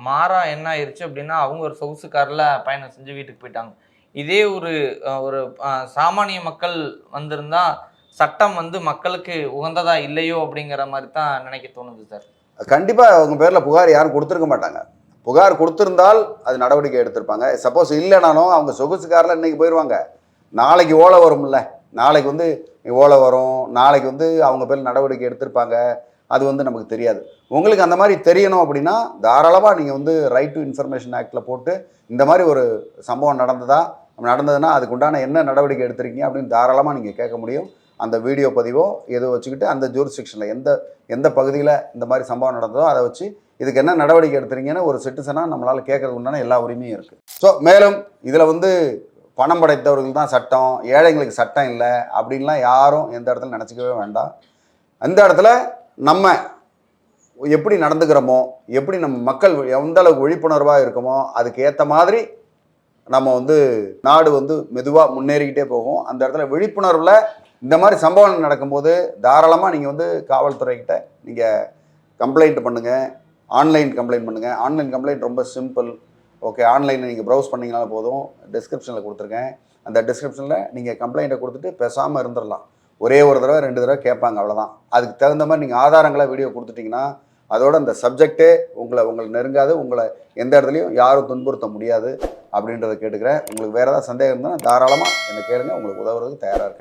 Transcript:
மாறா என்ன ஆயிருச்சு அப்படின்னா, அவங்க ஒரு சொகுசு கார்ல பயணம் செஞ்சு வீட்டுக்கு போயிட்டாங்க. இதே ஒரு ஒரு சாமானிய மக்கள் வந்திருந்தா, சட்டம் வந்து மக்களுக்கு உகந்ததா இல்லையோ அப்படிங்கிற மாரி தான் நினைக்க தோணுது சார். கண்டிப்பா அவங்க பேர்ல புகார் யாரும் குடுத்திருக்க மாட்டாங்க. புகார் குடுத்திருந்தால் அது நடவடிக்கை எடுத்திருப்பாங்க. சப்போஸ் இல்லனாலும் அவங்க சொகுசு கார்ல இன்னைக்கு போயிருவாங்க. நாளைக்கு ஓலை வரும்ல. நாளைக்கு வந்து ஓலை வரும். நாளைக்கு வந்து அவங்க பேர்ல நடவடிக்கை எடுத்திருப்பாங்க. அது வந்து நமக்கு தெரியாது. உங்களுக்கு அந்த மாரி தெரியணும் அப்படின்னா, தாராளமா நீங்க வந்து ரைட் டு இன்ஃபர்மேஷன் ஆக்ட்ல போட்டு, இந்த மாரி ஒரு சம்பவம் நடந்ததுன்னா, அதுக்கு உண்டான என்ன நடவடிக்கை எடுத்திருக்கீங்க அப்படின்னு தாராளமா நீங்க கேட்க முடியும். அந்த வீடியோ பதிவோ ஏதோ வச்சுக்கிட்டு அந்த ஜூரிஸ்டிக்ஷன்ல எந்த பகுதியில இந்த மாரி சம்பவம் நடந்ததோ அத வச்சு இதுக்கு என்ன நடவடிக்கை எடுத்துறீங்கன்னு ஒரு சிட்டிசனா நம்மளால கேட்கறதுக்கு உண்டான எல்லா உரிமையும் இருக்கு. ஸோ மேலும் இதுல வந்து பணம் படைத்தவர்கள் தான் சட்டம், ஏழைங்களுக்கு சட்டம் இல்லை அப்படின்லாம் யாரும் எந்த இடத்துல நினச்சிக்கவே வேண்டாம். அந்த இடத்துல நம்ம எப்படி நடந்துக்கிறோமோ, எப்படி நம்ம மக்கள் எந்த அளவுக்கு விழிப்புணர்வாக இருக்கோமோ, அதுக்கு ஏற்ற மாதிரி நம்ம வந்து நாடு வந்து மெதுவாக முன்னேறிக்கிட்டே போகும். அந்த இடத்துல விழிப்புணர்வில் இந்த மாதிரி சம்பவங்கள் நடக்கும்போது தாராளமாக நீங்கள் வந்து காவல்துறைக்கிட்ட நீங்கள் கம்ப்ளைண்ட் பண்ணுங்கள், ஆன்லைன் கம்ப்ளைண்ட் பண்ணுங்கள். ஆன்லைன் கம்ப்ளைண்ட் ரொம்ப சிம்பிள். ஓகே, ஆன்லைனில் நீங்கள் ப்ரௌஸ் பண்ணிங்கனாலும் போதும். டிஸ்கிரிப்ஷனில் கொடுத்துருக்கேன். அந்த டிஸ்கிரிப்ஷனில் நீங்கள் கம்ப்ளைண்ட்டை கொடுத்துட்டு பேசாமல் இருந்துடலாம். ஒரே ஒரு தடவை 2 தடவை கேட்பாங்க, அவ்வளோதான். அதுக்கு தகுந்த மாதிரி நீங்கள் ஆதாரங்களை வீடியோ கொடுத்துட்டிங்கன்னா அதோட அந்த சப்ஜெக்டே உங்களை நெருங்காது. உங்களை எந்த இடத்துலையும் யாரும் துன்புறுத்த முடியாது அப்படின்றத கேட்டுக்கிறேன். உங்களுக்கு வேறு ஏதாவது சந்தேகம் இருந்தால் தாராளமாக என்னை கேளுங்க. உங்களுக்கு உதவுறதுக்கு தயாராக இருக்கேன்.